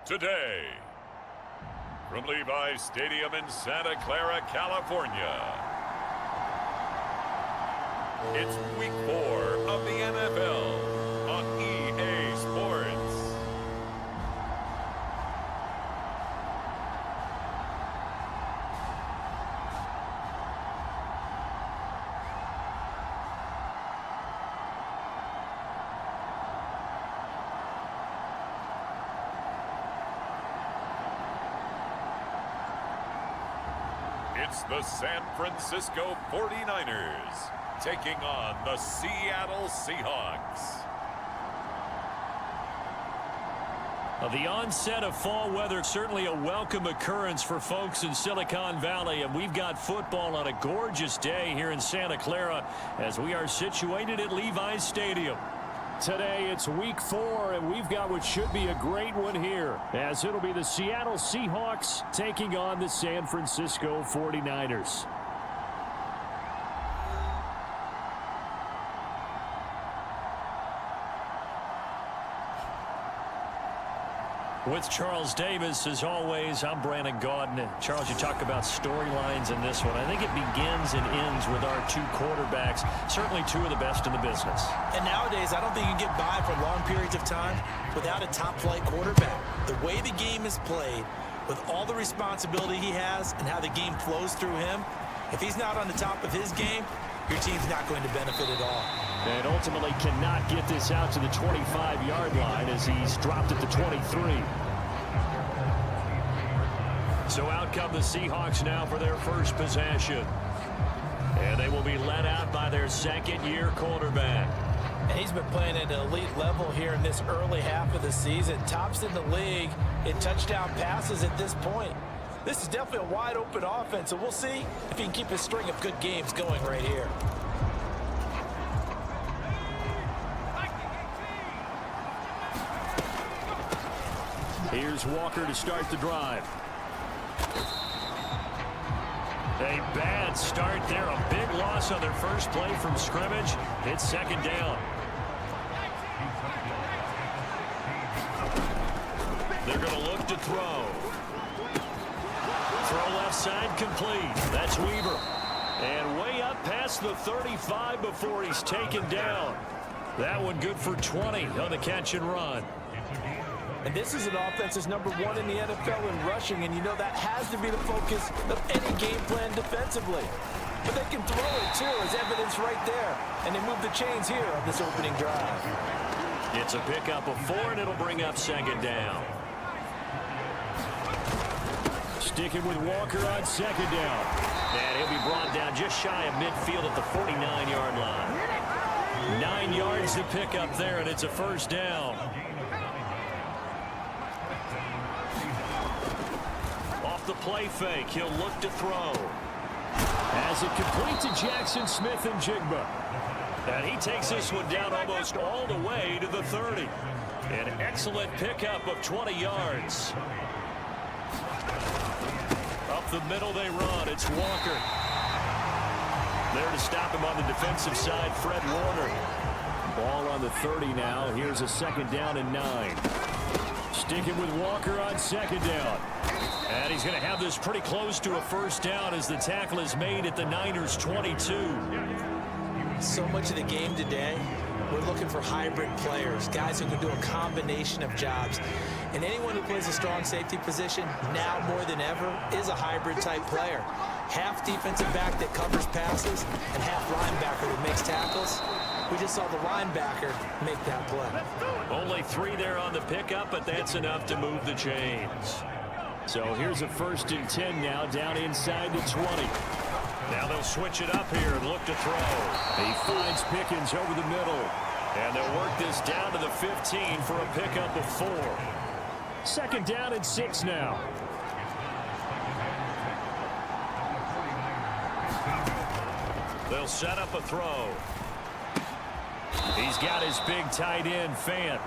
today. From Levi's Stadium in Santa Clara, California, it's Week 4 of the NFL on EA Sports. It's the San Francisco 49ers taking on the Seattle Seahawks. The onset of fall weather, certainly a welcome occurrence for folks in Silicon Valley, and we've got football on a gorgeous day here in Santa Clara as we are situated at Levi's Stadium. Today it's week 4, and we've got what should be a great one here, as it'll be the Seattle Seahawks taking on the San Francisco 49ers. With Charles Davis, as always, I'm Brandon Gaudin. Charles, you talk about storylines in this one. I think it begins and ends with our two quarterbacks, certainly two of the best in the business. And nowadays, I don't think you can get by for long periods of time without a top-flight quarterback. The way the game is played, with all the responsibility he has and how the game flows through him, if he's not on the top of his game, your team's not going to benefit at all. And ultimately cannot get this out to the 25-yard line as he's dropped at the 23. So out come the Seahawks now for their first possession. And they will be led out by their second-year quarterback. And he's been playing at an elite level here in this early half of the season. Tops in the league in touchdown passes at this point. This is definitely a wide-open offense, so we'll see if he can keep his string of good games going right here. Here's Walker to start the drive. A bad start there. A big loss on their first play from scrimmage. It's second down. They're going to look to throw. Throw left side complete. That's Weaver. And way up past the 35 before he's taken down. That one good for 20 on the catch and run. And this is an offense that's number 1 in the NFL in rushing, and you know that has to be the focus of any game plan defensively. But they can throw it, too, as evidence right there. And they move the chains here on this opening drive. It's a pickup of 4, and it'll bring up second down. Sticking with Walker on second down. And he'll be brought down just shy of midfield at the 49-yard line. 9 yards to pick up there, and it's a first down. The play fake, he'll look to throw. As it complete to Jackson Smith and Jigba. And he takes this one down almost all the way to the 30. An excellent pickup of 20 yards. Up the middle they run, it's Walker. There to stop him on the defensive side, Fred Warner. Ball on the 30 now, here's a second down and 9. Sticking with Walker on second down. And he's going to have this pretty close to a first down as the tackle is made at the Niners' 22. So much of the game today, we're looking for hybrid players, guys who can do a combination of jobs. And anyone who plays a strong safety position, now more than ever, is a hybrid-type player. Half defensive back that covers passes and half linebacker that makes tackles. We just saw the linebacker make that play. Only 3 there on the pickup, but that's enough to move the chains. So here's a 1st and 10 now, down inside the 20. Now they'll switch it up here and look to throw. He finds Pickens over the middle. And they'll work this down to the 15 for a pickup of 4. Second down and 6 now. They'll set up a throw. He's got his big tight end, Fant.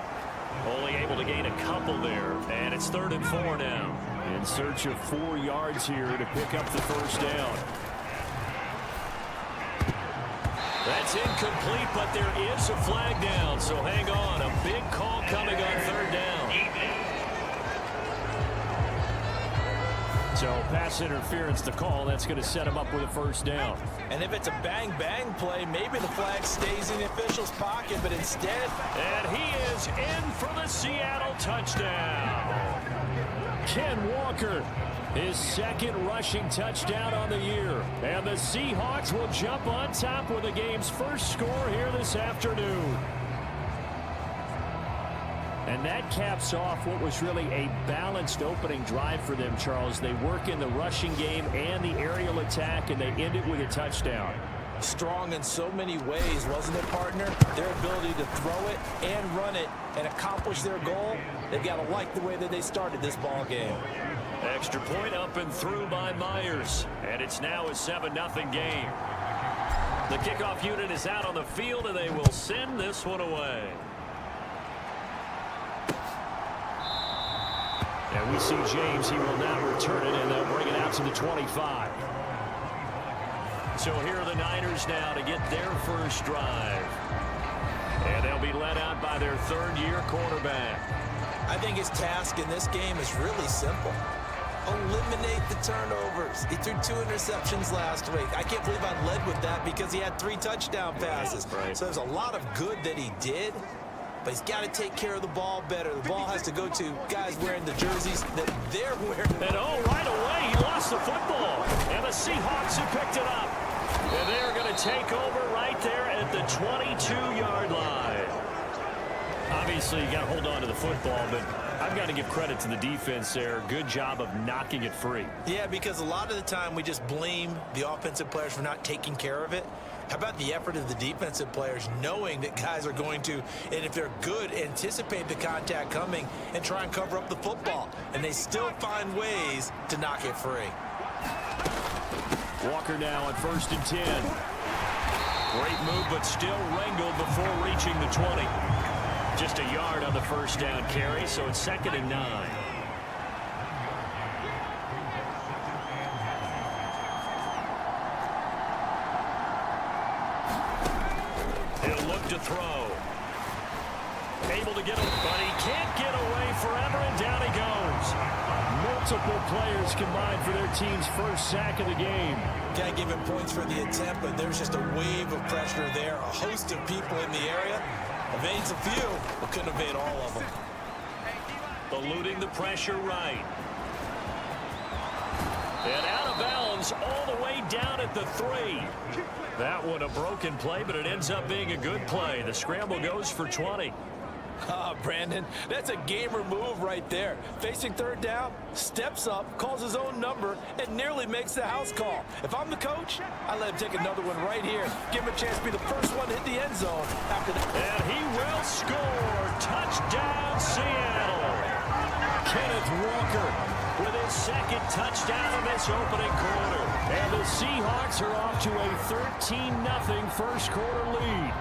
Only able to gain a couple there. And it's 3rd and 4 now. In search of 4 yards here to pick up the first down. That's incomplete, but there is a flag down. So hang on. A big call coming on 3rd down. So pass interference the call. That's going to set him up with a first down. And if it's a bang-bang play, maybe the flag stays in the official's pocket, but instead... And he is in for the Seattle touchdown. Ken Walker, his second rushing touchdown on the year. And the Seahawks will jump on top with the game's first score here this afternoon. And that caps off what was really a balanced opening drive for them, Charles. They work in the rushing game and the aerial attack, and they end it with a touchdown. Strong in so many ways, wasn't it, partner? Their ability to throw it and run it and accomplish their goal, they've got to like the way that they started this ball game. Extra point up and through by Myers, and it's now a 7-0 game. The kickoff unit is out on the field, and they will send this one away. And we see James. He will now return it, and they'll bring it out to the 25. So here are the Niners now to get their first drive. And they'll be led out by their third-year quarterback. I think his task in this game is really simple. Eliminate the turnovers. He threw 2 interceptions last week. I can't believe I led with that because he had 3 touchdown passes. Right. So there's a lot of good that he did. But he's got to take care of the ball better. The ball has to go to guys wearing the jerseys that they're wearing. And right away, he lost the football. And the Seahawks have picked it up. And they're going to take over right there at the 22-yard line. Obviously, you got to hold on to the football, but I've got to give credit to the defense there. Good job of knocking it free. Yeah, because a lot of the time we just blame the offensive players for not taking care of it. How about the effort of the defensive players knowing that guys are going to, and if they're good, anticipate the contact coming and try and cover up the football. And they still find ways to knock it free. Walker now on 1st and 10. Great move, but still wrangled before reaching the 20. Just a yard on the first down carry, so it's 2nd and 9. He'll look to throw. Able to get him, but he can't get away forever, and down he goes. Multiple players combined for their team's first sack of the game. Can't give him points for the attempt, but there's just a wave of pressure there. A host of people in the area. Evades a few, but couldn't evade all of them. Eluding the pressure right. And out of bounds all the way down at the 3. That one a broken play, but it ends up being a good play. The scramble goes for 20. Brandon, that's a gamer move right there. Facing 3rd down, steps up, calls his own number, and nearly makes the house call. If I'm the coach, I let him take another one right here. Give him a chance to be the first one to hit the end zone after that. And he will score. Touchdown, Seattle. Kenneth Walker with his 2nd touchdown of this opening quarter. And the Seahawks are off to a 13-0 first quarter lead.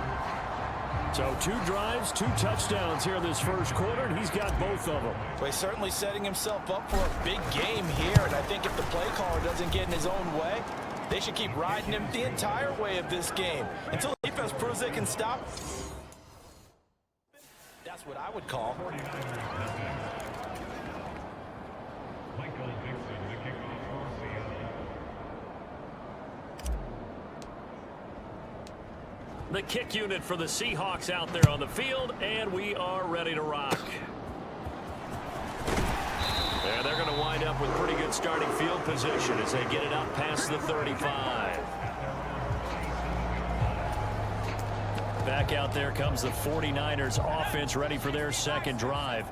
So 2 drives, 2 touchdowns here in this first quarter, and he's got both of them. Well, he's certainly setting himself up for a big game here, and I think if the play caller doesn't get in his own way, they should keep riding him the entire way of this game until the defense proves they can stop. That's what I would call. The kick unit for the Seahawks out there on the field, and we are ready to rock. And they're going to wind up with pretty good starting field position as they get it up past the 35. Back out there comes the 49ers offense ready for their 2nd drive.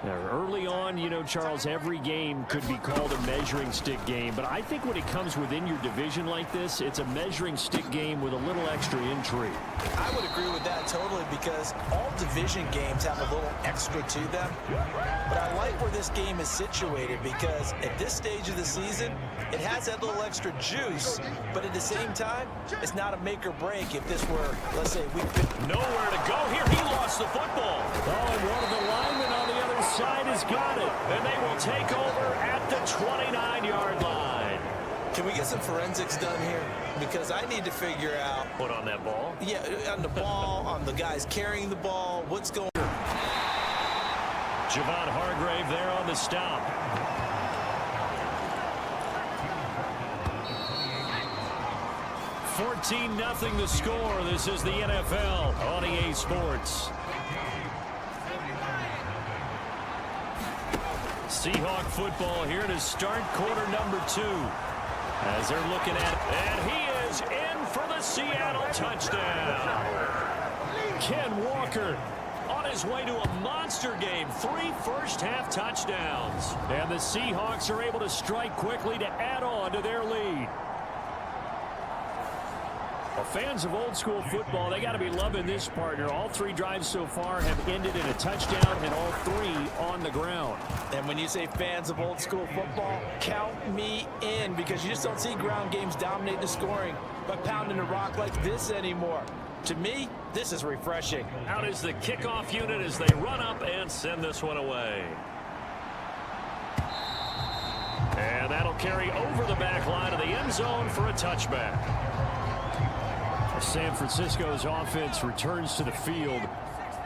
Now, early on, you know, Charles, every game could be called a measuring stick game, but I think when it comes within your division like this, it's a measuring stick game with a little extra intrigue. I would agree with that totally because all division games have a little extra to them. But I like where this game is situated because at this stage of the season, it has that little extra juice, but at the same time, it's not a make or break if this were, let's say, week 50. Nowhere to go here. He lost the football. Oh, and one of the linemen on the other side has got it. And they will take over at the 29-yard line. Can we get some forensics done here? Because I need to figure out. Put on that ball? Yeah, on the ball, on the guys carrying the ball, what's going on? Javon Hargrave there on the stop. 14-0 the score. This is the NFL on EA Sports. Seahawk football here to start quarter number 2. As they're looking at it, and he is in for the Seattle touchdown. Ken Walker on his way to a monster game. 3 first-half touchdowns. And the Seahawks are able to strike quickly to add on to their lead. Well, fans of old-school football, they got to be loving this, partner. All 3 drives so far have ended in a touchdown, and all 3 on the ground. And when you say fans of old-school football, count me in, because you just don't see ground games dominate the scoring by pounding the rock like this anymore. To me, this is refreshing. Out is the kickoff unit as they run up and send this one away. And that'll carry over the back line of the end zone for a touchback. San Francisco's offense returns to the field.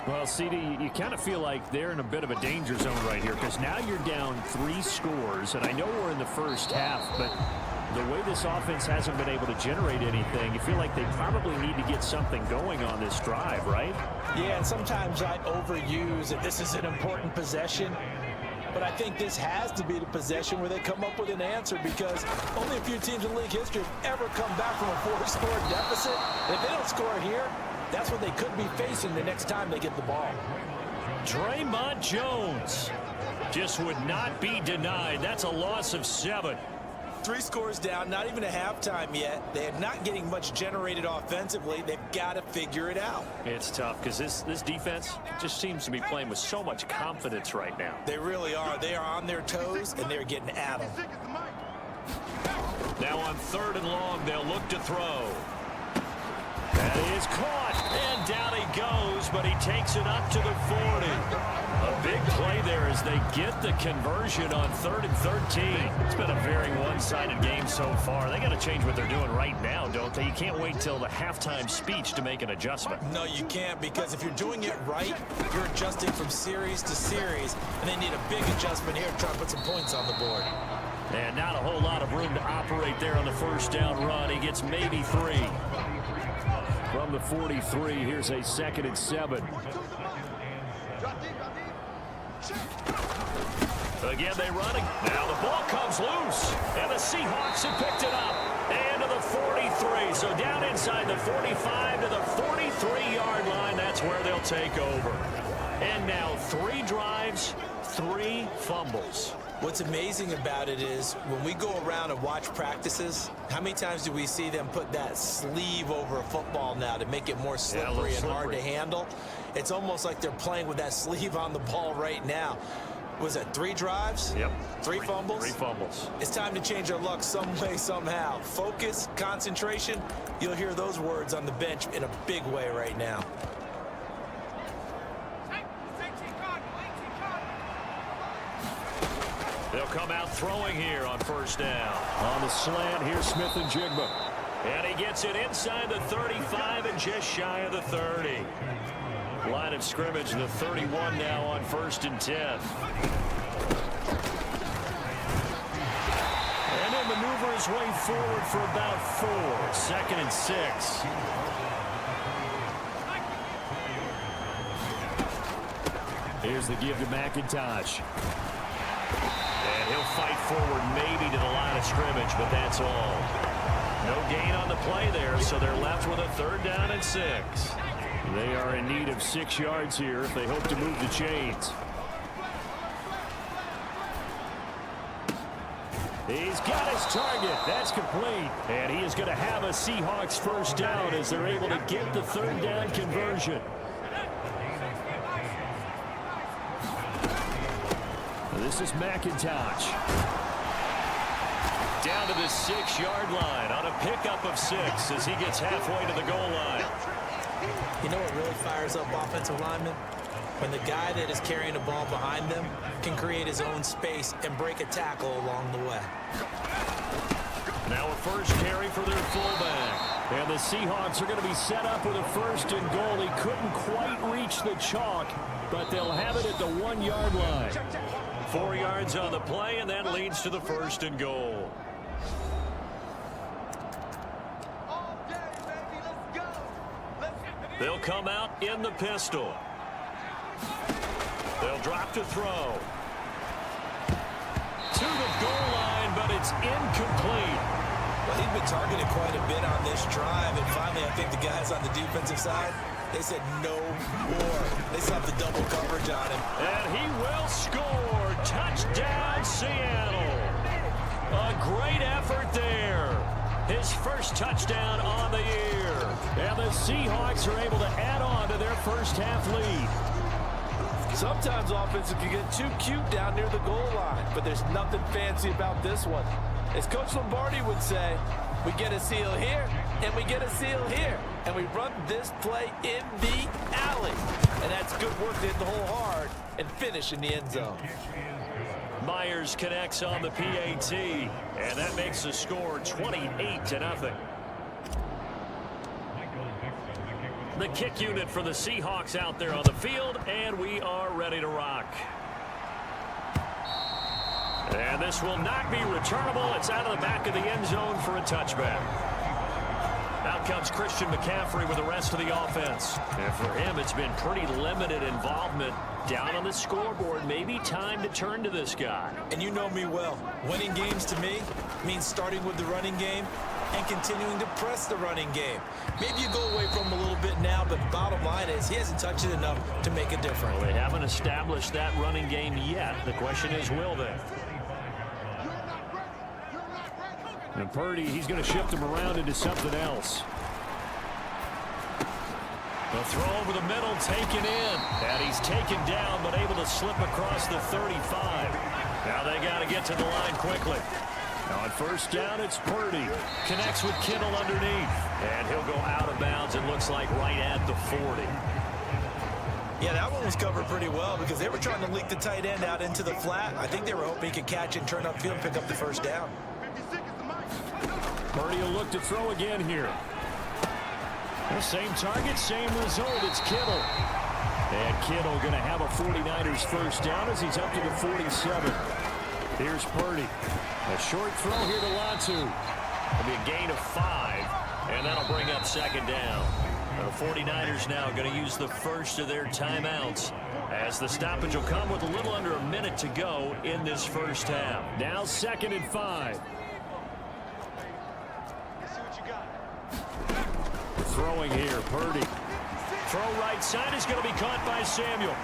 Well, CD, you kind of feel like they're in a bit of a danger zone right here, because now you're down 3 scores, and I know we're in the first half, but the way this offense hasn't been able to generate anything, you feel like they probably need to get something going on this drive, right? Yeah, and sometimes I overuse that this is an important possession. But I think this has to be the possession where they come up with an answer, because only a few teams in league history have ever come back from a 4-score deficit. And if they don't score here, that's what they could be facing the next time they get the ball. Draymond Jones just would not be denied. That's a loss of 7. 3 scores down, not even a halftime yet. They are not getting much generated offensively. They've got to figure it out. It's tough because this defense just seems to be playing with so much confidence right now. They really are. They are on their toes, and they're getting at them. Now on 3rd and long, they'll look to throw. That is caught, and down he goes, but he takes it up to the 40. A big play there as they get the conversion on 3rd and 13. It's been a very one-sided game so far. They got to change what they're doing right now, don't they? You can't wait till the halftime speech to make an adjustment. No, you can't, because if you're doing it right, you're adjusting from series to series, and they need a big adjustment here to try to put some points on the board. And not a whole lot of room to operate there on the first down run. He gets maybe 3. From the 43, here's a 2nd and 7. Again, they run it. Now the ball comes loose, and the Seahawks have picked it up. And to the 43, so down inside the 45 to the 43-yard line. That's where they'll take over. And now 3 drives, 3 fumbles. What's amazing about it is when we go around and watch practices, how many times do we see them put that sleeve over a football now to make it more slippery and hard to handle? It's almost like they're playing with that sleeve on the ball right now. Was that 3 drives? Yep. 3 fumbles? 3 fumbles. It's time to change our luck some way, somehow. Focus, concentration, you'll hear those words on the bench in a big way right now. They'll come out throwing here on 1st down. On the slant, here's Smith and Jigba. And he gets it inside the 35 and just shy of the 30. Line of scrimmage, the 31 now on 1st and 10. And he'll maneuver his way forward for about 4. 2nd and 6. Here's the give to McIntosh. And he'll fight forward maybe to the line of scrimmage, but that's all. No gain on the play there, so they're left with a 3rd down and 6. They are in need of 6 yards here if they hope to move the chains. He's got his target. That's complete. And he is going to have a Seahawks 1st down as they're able to get the 3rd down conversion. This is McIntosh. Down to the 6-yard line on a pickup of 6 as he gets halfway to the goal line. You know what really fires up offensive linemen? When the guy that is carrying the ball behind them can create his own space and break a tackle along the way. Now a 1st carry for their fullback. And the Seahawks are going to be set up with a 1st and goal. He couldn't quite reach the chalk, but they'll have it at the 1-yard line. 4 yards on the play, and that leads to the 1st and goal. They'll come out in the pistol. They'll drop to throw. To the goal line, but it's incomplete. Well, he's been targeted quite a bit on this drive, and finally I think the guys on the defensive side, they said no more. They stopped the double coverage on him. And he will score. Touchdown, Seattle. A great effort there. His first touchdown on the year. And the Seahawks are able to add on to their first half lead. Sometimes offenses can get too cute down near the goal line, but there's nothing fancy about this one. As Coach Lombardi would say, we get a seal here, and we get a seal here, and we run this play in the alley. And that's good work to hit the hole hard and finish in the end zone. Myers connects on the PAT, and that makes the score 28-0. The kick unit for the Seahawks out there on the field, and we are ready to rock. And this will not be returnable. It's out of the back of the end zone for a touchback. Out comes Christian McCaffrey with the rest of the offense. And for him, it's been pretty limited involvement down on the scoreboard. Maybe time to turn to this guy. And you know me well. Winning games to me means starting with the running game and continuing to press the running game. Maybe you go away from him a little bit now, but bottom line is he hasn't touched it enough to make a difference. Well, they haven't established that running game yet. The question is, will they? And Purdy, he's going to shift him around into something else. The throw over the middle, taken in. And he's taken down, but able to slip across the 35. Now they got to get to the line quickly. On first down, it's Purdy. Connects with Kittle underneath. And he'll go out of bounds, it looks like, right at the 40. Yeah, that one was covered pretty well because they were trying to leak the tight end out into the flat. I think they were hoping he could catch and turn upfield and pick up the first down. Purdy will look to throw again here. The same target, same result. It's Kittle. And Kittle going to have a 49ers first down as he's up to the 47. Here's Purdy. A short throw here to Latu. It'll be a gain of 5, and that'll bring up second down. The 49ers now going to use the first of their timeouts as the stoppage will come with a little under a minute to go in this first half. Now 2nd and 5. Throwing here, Purdy. Throw right side is going to be caught by Samuel.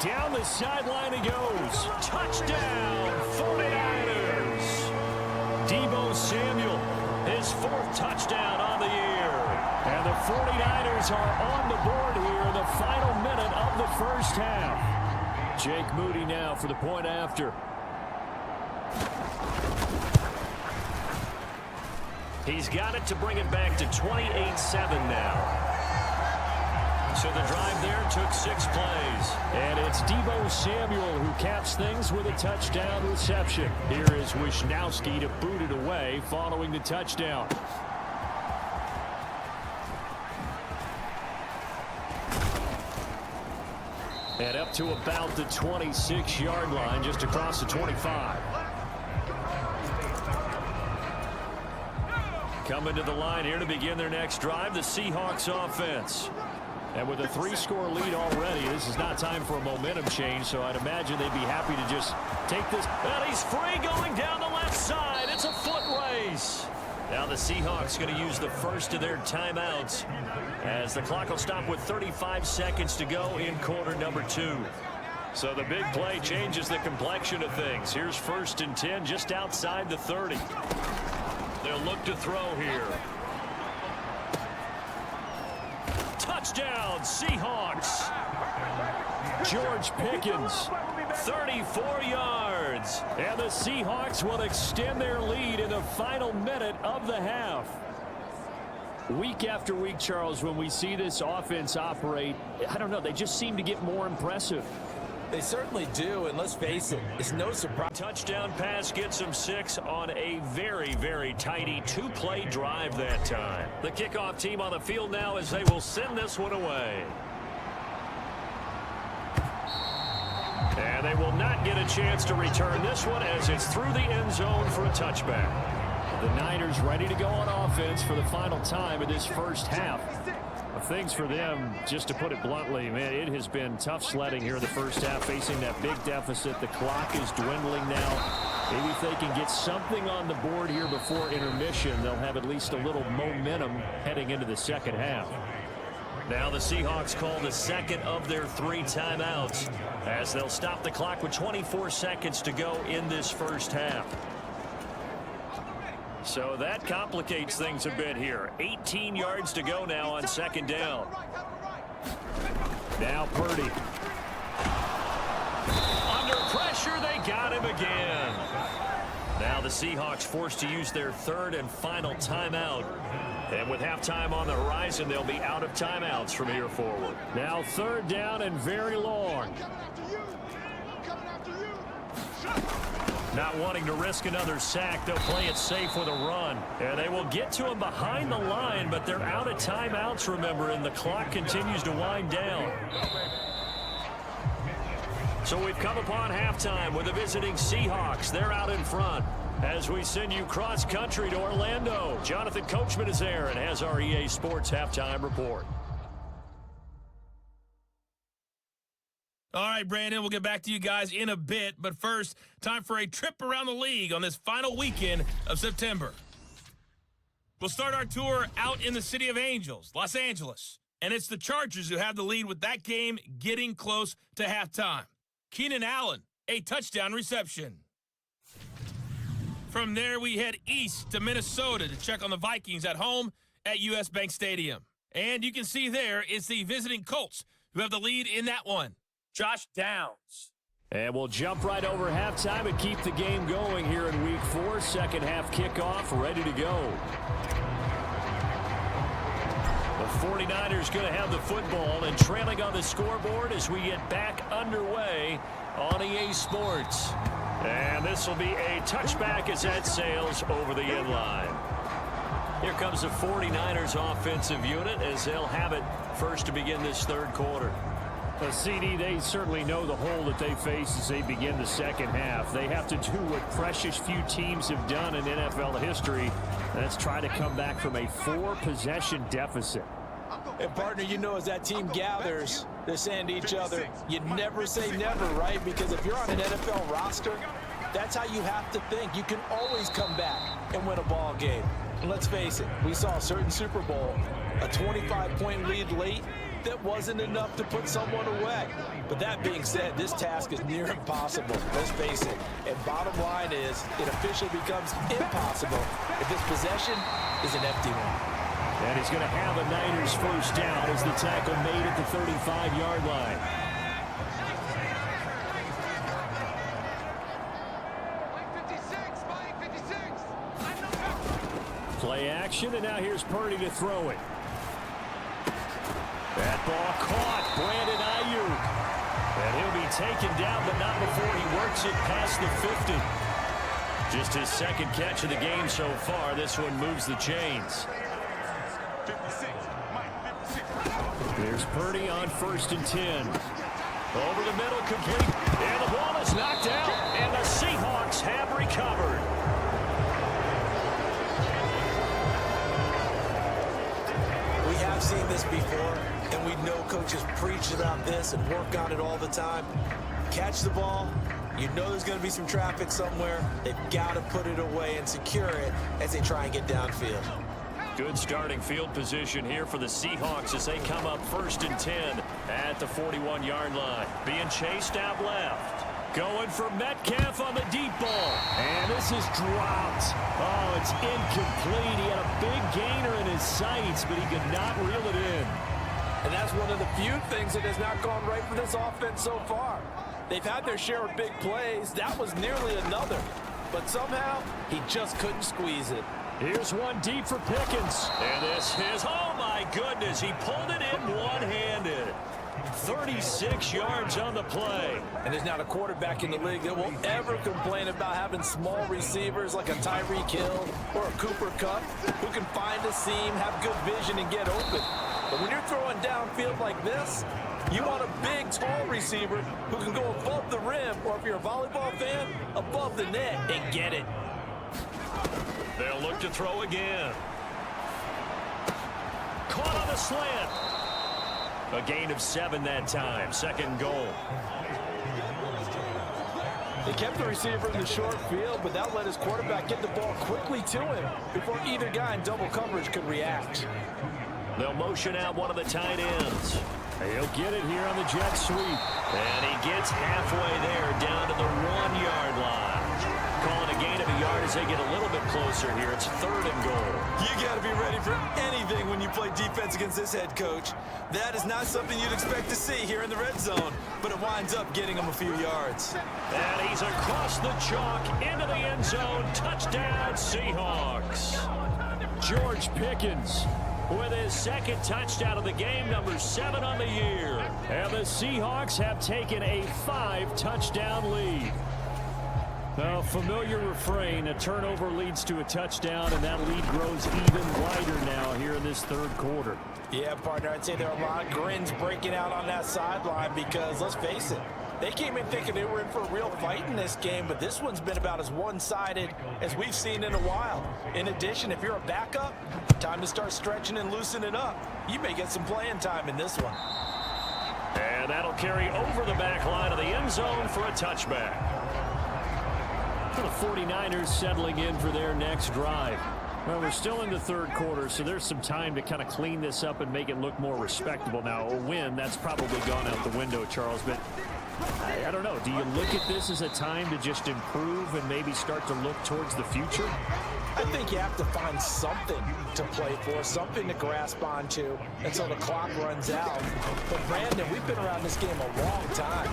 Down the sideline he goes. Touchdown, 49ers. Deebo Samuel, his 4th touchdown on the year. And the 49ers are on the board here in the final minute of the first half. Jake Moody now for the point after. He's got it to bring it back to 28-7 now. So the drive there took 6 plays. And it's Deebo Samuel who caps things with a touchdown reception. Here is Wisnowski to boot it away following the touchdown. And up to about the 26-yard line, just across the 25. Coming to the line here to begin their next drive, the Seahawks offense. And with a 3-score lead already, this is not time for a momentum change, so I'd imagine they'd be happy to just take this. And he's free going down the left side. It's a foot race. Now the Seahawks going to use the first of their timeouts as the clock will stop with 35 seconds to go in quarter number 2. So the big play changes the complexion of things. Here's 1st and 10 just outside the 30. They'll look to throw here. Touchdown, Seahawks. George Pickens, 34 yards. And the Seahawks will extend their lead in the final minute of the half. Week after week, Charles, when we see this offense operate, I don't know, they just seem to get more impressive. They certainly do, and let's face it, it's no surprise. Touchdown pass gets them 6 on a very, very tidy 2-play drive that time. The kickoff team on the field now as they will send this one away. And they will not get a chance to return this one as it's through the end zone for a touchback. The Niners ready to go on offense for the final time in this first half. Things for them, just to put it bluntly, man, it has been tough sledding here in the first half, facing that big deficit. The clock is dwindling now. Maybe if they can get something on the board here before intermission, they'll have at least a little momentum heading into the second half. Now the Seahawks call the second of their 3 timeouts as they'll stop the clock with 24 seconds to go in this first half. So that complicates things a bit here. 18 yards to go now on second down. Now Purdy. Under pressure, they got him again. Now the Seahawks forced to use their 3rd and final timeout. And with halftime on the horizon, they'll be out of timeouts from here forward. Now 3rd down and very long. Not wanting to risk another sack, they'll play it safe with a run. And they will get to him behind the line, but they're out of timeouts, remember, and the clock continues to wind down. So we've come upon halftime with the visiting Seahawks. They're out in front. As we send you cross-country to Orlando, Jonathan Coachman is there and has our EA Sports halftime report. All right, Brandon, we'll get back to you guys in a bit. But first, time for a trip around the league on this final weekend of September. We'll start our tour out in the City of Angels, Los Angeles. And it's the Chargers who have the lead with that game getting close to halftime. Keenan Allen, a touchdown reception. From there, we head east to Minnesota to check on the Vikings at home at US Bank Stadium. And you can see there it's the visiting Colts who have the lead in that one. Josh Downs. And we'll jump right over halftime and keep the game going here in Week 4. Second half kickoff, ready to go. The 49ers going to have the football and trailing on the scoreboard as we get back underway on EA Sports. And this will be a touchback as that sails over the end line. Here comes the 49ers offensive unit as they'll have it first to begin this 3rd quarter. CD, they certainly know the hole that they face as they begin the second half. They have to do what precious few teams have done in NFL history. That's try to come back from a 4-possession deficit. And partner, you know, as that team gathers, they're saying to each other, you never say never, right? Because if you're on an NFL roster, that's how you have to think. You can always come back and win a ball game. And let's face it, we saw a certain Super Bowl, a 25-point lead late, that wasn't enough to put someone away. But that being said, this task is near impossible. Let's face it. And bottom line is, it officially becomes impossible if this possession is an empty one. And he's going to have a Niners first down as the tackle made at the 35-yard line. Play action, and now here's Purdy to throw it. That ball caught, Brandon Ayuk. And he'll be taken down, but not before he works it past the 50. Just his 2nd catch of the game so far. This one moves the chains. There's Purdy on 1st and 10. Over the middle, complete. And the ball is knocked out, and the Seahawks have recovered. We have seen this before, and we know coaches preach about this and work on it all the time. Catch the ball. You know there's going to be some traffic somewhere. They've got to put it away and secure it as they try and get downfield. Good starting field position here for the Seahawks as they come up 1st and 10 at the 41-yard line. Being chased out left. Going for Metcalf on the deep ball. And this is dropped. Oh, it's incomplete. He had a big gainer in his sights, but he could not reel it in. And that's one of the few things that has not gone right for this offense so far. They've had their share of big plays. That was nearly another. But somehow, he just couldn't squeeze it. Here's one deep for Pickens. And this is, oh my goodness, he pulled it in one-handed. 36 yards on the play. And there's not a quarterback in the league that will ever complain about having small receivers like a Tyreek Hill or a Cooper Kupp who can find a seam, have good vision, and get open. But when you're throwing downfield like this, you want a big, tall receiver who can go above the rim, or if you're a volleyball fan, above the net and get it. They'll look to throw again. caught on the slant. A gain of 7 that time. Second goal. They kept the receiver in the short field, but that let his quarterback get the ball quickly to him before either guy in double coverage could react. They'll motion out one of the tight ends. He'll get it here on the jet sweep. And he gets halfway there down to the 1-yard line. Calling a gain of a yard as they get a little bit closer here. It's 3rd and goal. You got to be ready for anything when you play defense against this head coach. That is not something you'd expect to see here in the red zone, but it winds up getting him a few yards. And he's across the chalk into the end zone. Touchdown, Seahawks. George Pickens with his 2nd touchdown of the game, number 7 on the year. And the Seahawks have taken a 5-touchdown lead. A familiar refrain, a turnover leads to a touchdown, and that lead grows even wider now here in this 3rd quarter. Yeah, partner, I'd say there are a lot of grins breaking out on that sideline because, let's face it, they came in thinking they were in for a real fight in this game, but this one's been about as one-sided as we've seen in a while. In addition, if you're a backup, time to start stretching and loosening up. You may get some playing time in this one. And that'll carry over the back line of the end zone for a touchback. The 49ers settling in for their next drive. Well, we're still in the 3rd quarter, so there's some time to kind of clean this up and make it look more respectable. Now, a win, that's probably gone out the window, Charles, but I don't know. Do you look at this as a time to just improve and maybe start to look towards the future? I think you have to find something to play for, something to grasp onto until the clock runs out. But, Brandon, we've been around this game a long time.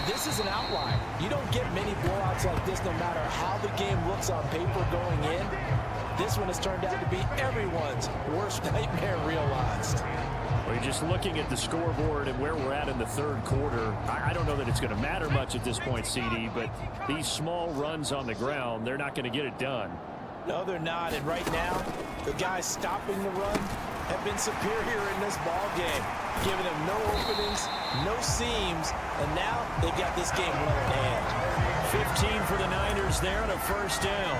This is an outlier. You don't get many blowouts like this no matter how the game looks on paper going in. This one has turned out to be everyone's worst nightmare realized. We're just looking at the scoreboard and where we're at in the 3rd quarter. I don't know that it's going to matter much at this point, CD, but these small runs on the ground, they're not going to get it done. No, they're not. And right now, the guys stopping the run have been superior in this ball game, giving them no openings, no seams, and now they've got this game well in hand. 15 for the Niners there and a 1st down.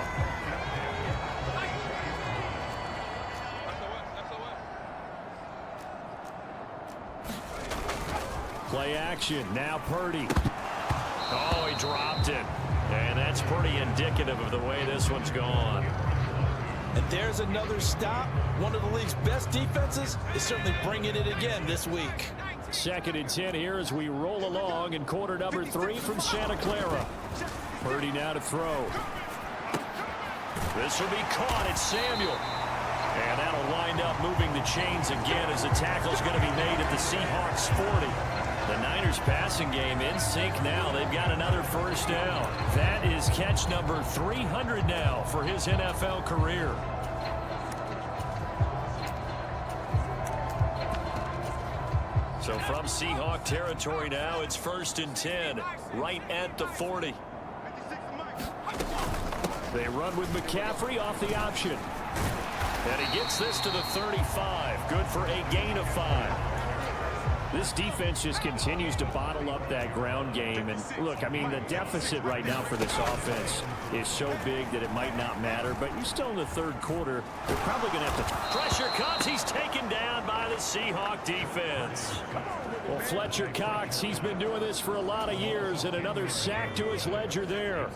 Play action. Now Purdy. Oh, he dropped it. And that's pretty indicative of the way this one's gone. And there's another stop. One of the league's best defenses is certainly bringing it again this week. 2nd and 10 here as we roll along in quarter number 3 from Santa Clara. Purdy now to throw. This will be caught. It's Samuel. And that'll wind up moving the chains again as the tackle's going to be made at the Seahawks 40. The Niners passing game in sync now. They've got another 1st down. That is catch number 300 now for his NFL career. So from Seahawk territory now, it's 1st and 10, right at the 40. They run with McCaffrey off the option. And he gets this to the 35. Good for a gain of 5. This defense just continues to bottle up that ground game. And look, I mean, the deficit right now for this offense is so big that it might not matter. But you're still in the 3rd quarter. They're probably going to have to. Pressure comes. He's taken down by the Seahawk defense. Well, Fletcher Cox, he's been doing this for a lot of years. And another sack to his ledger there.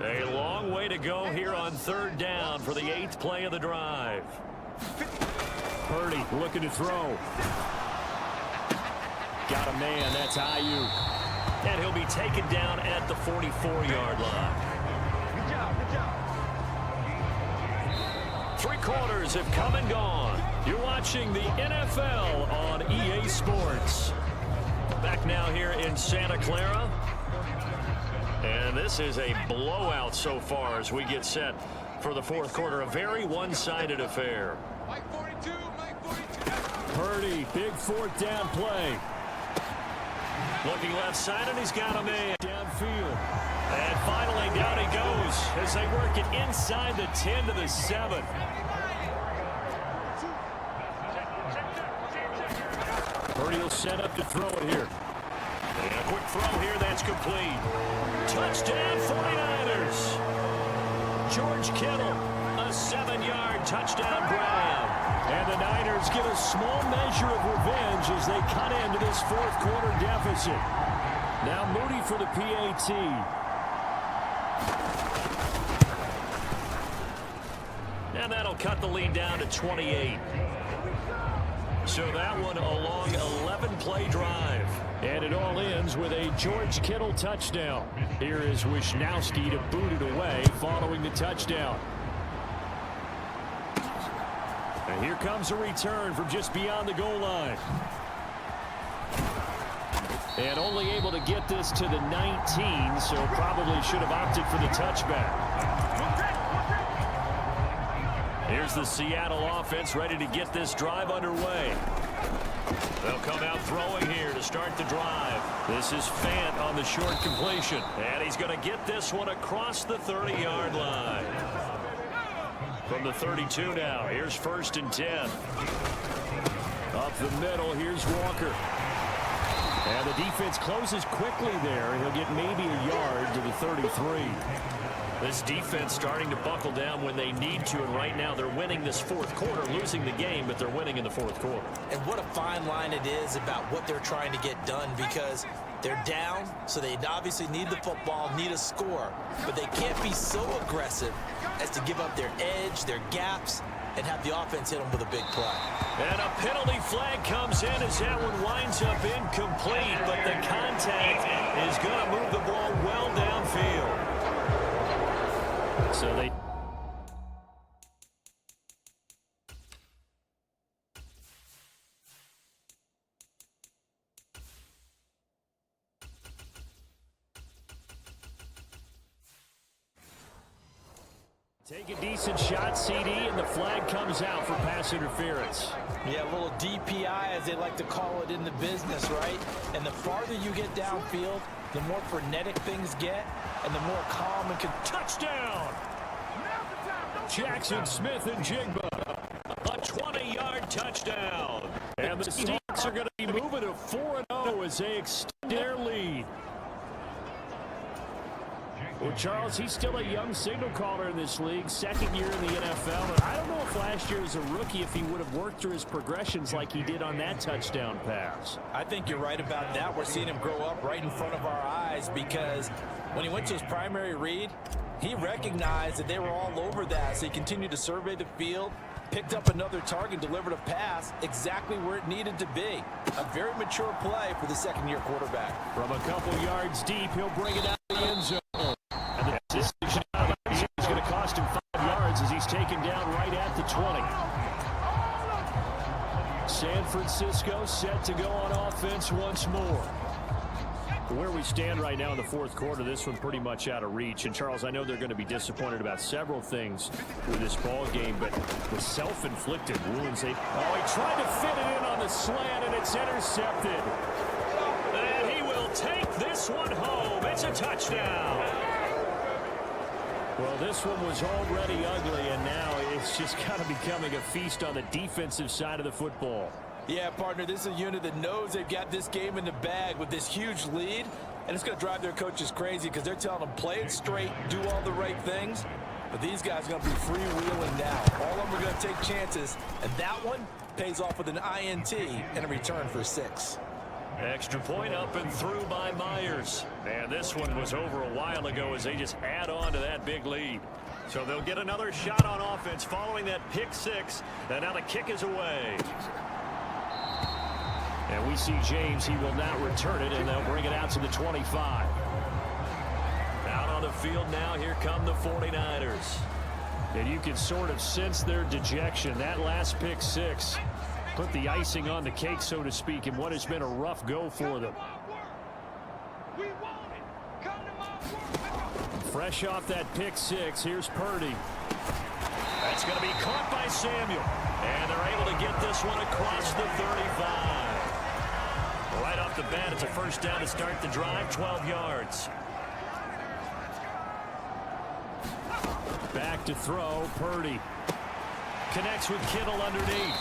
A long way to go here on 3rd down for the 8th play of the drive. Purdy looking to throw. Got a man, that's Ayuk. And he'll be taken down at the 44-yard line. Good job, good job. 3 quarters have come and gone. You're watching the NFL on EA Sports. Back now here in Santa Clara. And this is a blowout so far as we get set for the 4th quarter. A very one-sided affair. Purdy, big 4th down play. Looking left side, and he's got a man downfield. And finally, down he goes as they work it inside the 10 to the 7. Purdy will set up to throw it here. And a quick throw here, that's complete. Touchdown, 49ers. George Kittle, 7-yard touchdown grab. And the Niners get a small measure of revenge as they cut into this fourth quarter deficit. Now Moody for the PAT. And that'll cut the lead down to 28. So that one a long 11-play drive. And it all ends with a George Kittle touchdown. Here is Wisnowski to boot it away following the touchdown. And here comes a return from just beyond the goal line. And only able to get this to the 19, so probably should have opted for the touchback. Here's the Seattle offense ready to get this drive underway. They'll come out throwing here to start the drive. This is Fant on the short completion. And he's going to get this one across the 30-yard line. From the 32 now, here's 1st and 10. Up the middle, here's Walker. And the defense closes quickly there. He'll get maybe a yard to the 33. This defense starting to buckle down when they need to, and right now they're winning this fourth quarter, losing the game, but they're winning in the fourth quarter. And what a fine line it is about what they're trying to get done, because they're down, so they obviously need the football, need a score, but they can't be so aggressive as to give up their edge, their gaps, and have the offense hit them with a big play. And a penalty flag comes in as that one winds up incomplete, but the contact is going to move the ball well downfield. So they take a decent shot, CD, and the flag comes out for pass interference. Yeah, a little DPI, as they like to call it in the business, right? And the farther you get downfield, the more frenetic things get, and the more calm and touchdown! Jackson Smith and Jigba, a 20-yard touchdown. And the Steelers are going to be moving to 4-0 as they extend their lead. Well, Charles, he's still a young signal caller in this league, second year in the NFL. And I don't know if last year as a rookie, if he would have worked through his progressions like he did on that touchdown pass. I think you're right about that. We're seeing him grow up right in front of our eyes, because when he went to his primary read, he recognized that they were all over that, so he continued to survey the field, picked up another target, delivered a pass exactly where it needed to be. A very mature play for the second-year quarterback. From a couple yards deep, he'll bring it out of the end zone. And the decision out of the end zone is going to cost him 5 yards as he's taken down right at the 20. San Francisco set to go on offense once more. Where we stand right now in the fourth quarter, this one pretty much out of reach. And, Charles, I know they're going to be disappointed about several things with this ball game, but the self-inflicted wounds. He tried to fit it in on the slant, and it's intercepted. And he will take this one home. It's a touchdown. Well, this one was already ugly, and now it's just kind of becoming a feast on the defensive side of the football. Yeah, partner, this is a unit that knows they've got this game in the bag with this huge lead, and it's going to drive their coaches crazy because they're telling them play it straight, do all the right things, but these guys are going to be freewheeling now. All of them are going to take chances, and that one pays off with an INT and a return for 6. Extra point up and through by Myers. And this one was over a while ago as they just add on to that big lead. So they'll get another shot on offense following that pick 6, and now the kick is away. And we see James, he will not return it, and they'll bring it out to the 25. Out on the field now, here come the 49ers. And you can sort of sense their dejection. That last pick 6 put the icing on the cake, so to speak, in what has been a rough go for them. Fresh off that pick 6, here's Purdy. That's going to be caught by Samuel. And they're able to get this one across the 35. Right off the bat, it's a first down to start the drive, 12 yards. Back to throw, Purdy. Connects with Kittle underneath.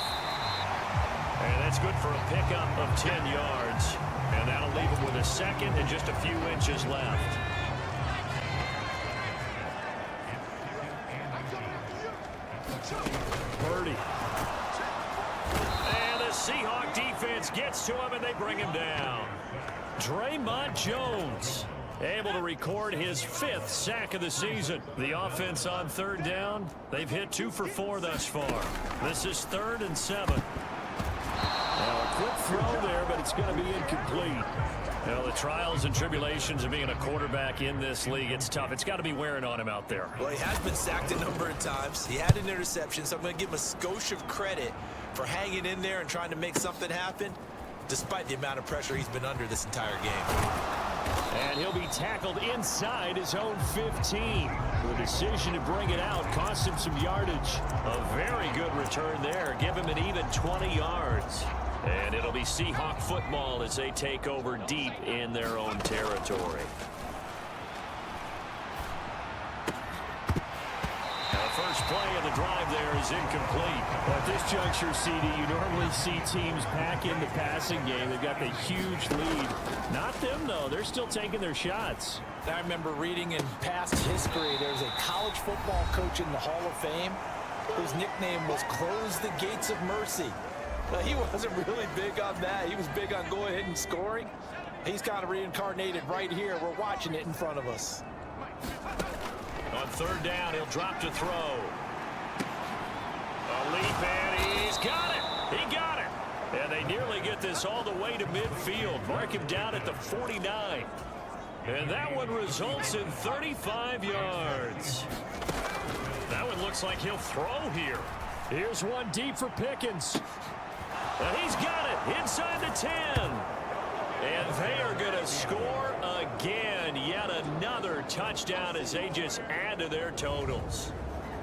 And that's good for a pickup of 10 yards. And that'll leave him with a second and just a few inches left. defense gets to him, and they bring him down. Draymond Jones able to record his 5th sack of the season. The offense on 3rd down, they've hit 2 for 4 thus far. This is 3rd and 7. Now, a quick throw there, but it's going to be incomplete. Well, the trials and tribulations of being a quarterback in this league, it's tough. It's got to be wearing on him out there. Well, he has been sacked a number of times. He had an interception, so I'm going to give him a skosh of credit for hanging in there and trying to make something happen, despite the amount of pressure he's been under this entire game. And he'll be tackled inside his own 15. The decision to bring it out cost him some yardage. A very good return there. Give him an even 20 yards. And it'll be Seahawk football as they take over deep in their own territory. The first play of the drive there is incomplete. Well, at this juncture, CD, you normally see teams pack in the passing game. They've got the huge lead. Not them, though. They're still taking their shots. I remember reading in past history, there's a college football coach in the Hall of Fame whose nickname was Close the Gates of Mercy. Well, he wasn't really big on that. He was big on go ahead and scoring. He's kind of reincarnated right here. We're watching it in front of us. On 3rd down, he'll drop to throw. A leap, and he's got it. He got it. And they nearly get this all the way to midfield. Mark him down at the 49. And that one results in 35 yards. That one looks like he'll throw here. Here's one deep for Pickens. And he's got it inside the 10. And they are going to score again. Yet another touchdown as they just add to their totals.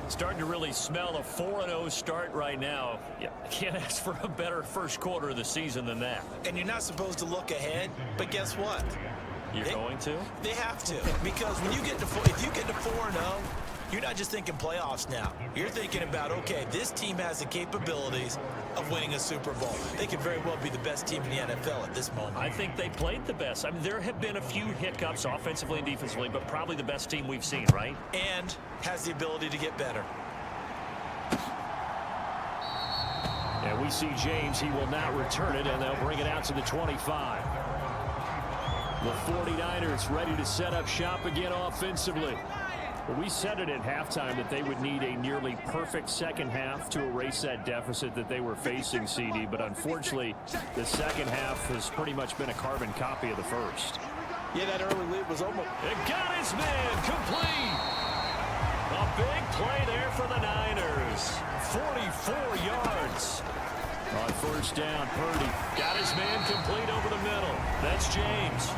Starting to really smell a 4-0 start right now. Yeah, can't ask for a better first quarter of the season than that. And you're not supposed to look ahead, but guess what? You're going to? They have to, because when you get to if you get to 4-0, you're not just thinking playoffs now. You're thinking about, okay, this team has the capabilities of winning a Super Bowl. They could very well be the best team in the NFL at this moment. I think they played the best. I mean, there have been a few hiccups offensively and defensively, but probably the best team we've seen, right? And has the ability to get better. And we see James. He will not return it, and they'll bring it out to the 25. The 49ers ready to set up shop again offensively. Well, we said it at halftime that they would need a nearly perfect second half to erase that deficit that they were facing, CD. But unfortunately, the second half has pretty much been a carbon copy of the first. Yeah, that early lead was almost... It got his man complete. A big play there for the Niners. 44 yards. On 1st down, Purdy got his man complete over the middle. That's James.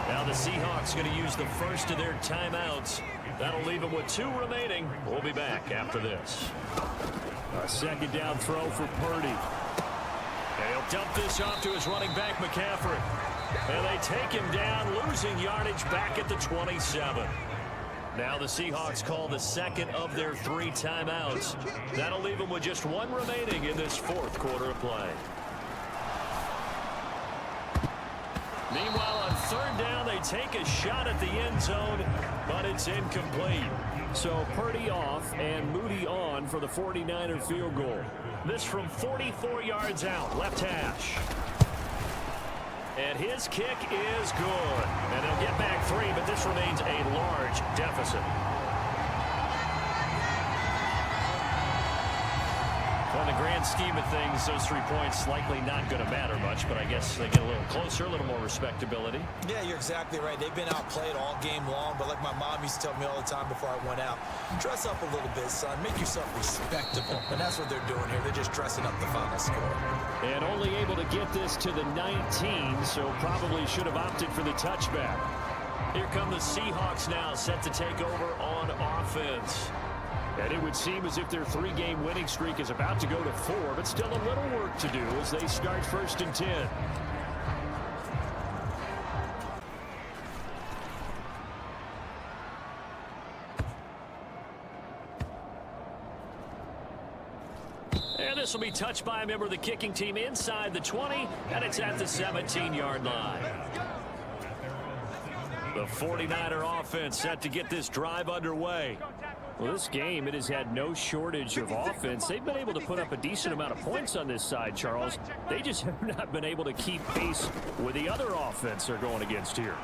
Now the Seahawks going to use the first of their timeouts. That'll leave them with 2 remaining. We'll be back after this. A 2nd down throw for Purdy. And he'll dump this off to his running back, McCaffrey. And they take him down, losing yardage back at the 27. Now the Seahawks call the 2nd of their 3 timeouts. That'll leave them with just 1 remaining in this 4th quarter of play. Meanwhile, on 3rd down, they take a shot at the end zone, but it's incomplete. So Purdy off and Moody on for the 49er field goal. This from 44 yards out, left hash. And his kick is good. And they'll get back 3, but this remains a large deficit. In the grand scheme of things, those 3 points likely not going to matter much, but I guess they get a little closer, a little more respectability. Yeah, you're exactly right. They've been outplayed all game long, but like my mom used to tell me all the time before I went out, dress up a little bit, son. Make yourself respectable. And that's what they're doing here. They're just dressing up the final score. And only able to get this to the 19, so probably should have opted for the touchback. Here come the Seahawks now, set to take over on offense. And it would seem as if their 3-game winning streak is about to go to 4, but still a little work to do as they start 1st and 10. And this will be touched by a member of the kicking team inside the 20, and it's at the 17-yard line. The 49er offense set to get this drive underway. Well, this game, it has had no shortage of offense. They've been able to put up a decent amount of points on this side, Charles. They just have not been able to keep pace with the other offense they're going against here.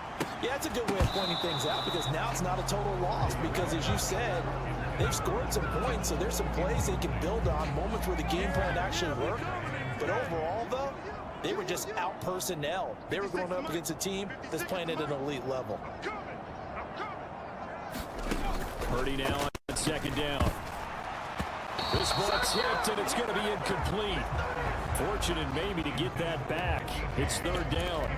Yeah, it's a good way of pointing things out because now it's not a total loss because, as you said, they've scored some points, so there's some plays they can build on, moments where the game plan actually worked. But overall, though, they were just out-personnel. They were going up against a team that's playing at an elite level. Purdy now on second down. This ball tipped, and it's going to be incomplete. Fortunate maybe to get that back. It's third down.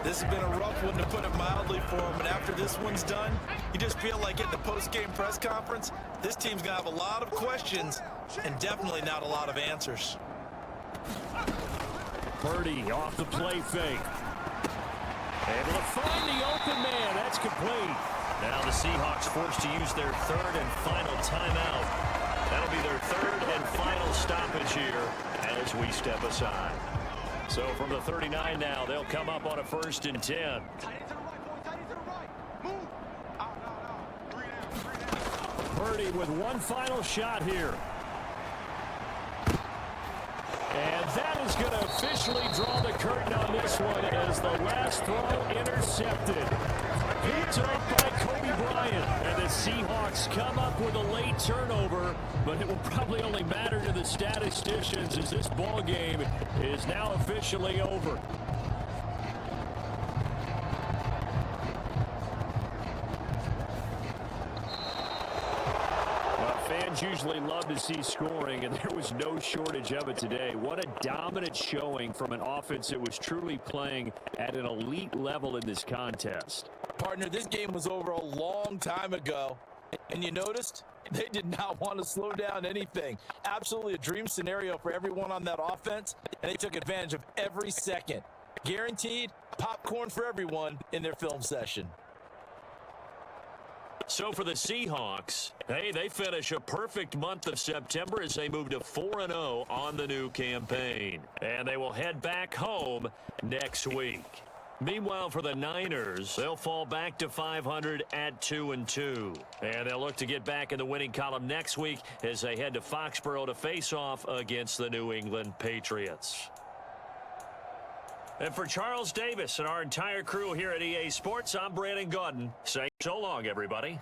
This has been a rough one, to put it mildly, for him. And after this one's done, you just feel like at the post-game press conference, this team's going to have a lot of questions and definitely not a lot of answers. Purdy off the play fake. Able to find the open man. That's complete. Now the Seahawks forced to use their third and final timeout. That'll be their third and final stoppage here as we step aside. So from the 39 now, they'll come up on a 1st and 10. Purdy with one final shot here. And that is going to officially draw the curtain on this one as the last throw intercepted. Picked up by Kobe Bryant. And the Seahawks come up with a late turnover, but it will probably only matter to the statisticians as this ball game is now officially over. Fans usually love to see scoring, and there was no shortage of it today. What a dominant showing from an offense that was truly playing at an elite level in this contest. Partner, this game was over a long time ago, and you noticed they did not want to slow down anything. Absolutely a dream scenario for everyone on that offense, and they took advantage of every second. Guaranteed popcorn for everyone in their film session. So for the Seahawks, hey, they finish a perfect month of September as they move to 4-0 on the new campaign. And they will head back home next week. Meanwhile, for the Niners, they'll fall back to 500 at 2-2. And they'll look to get back in the winning column next week as they head to Foxborough to face off against the New England Patriots. And for Charles Davis and our entire crew here at EA Sports, I'm Brandon Gaudin saying so long, everybody.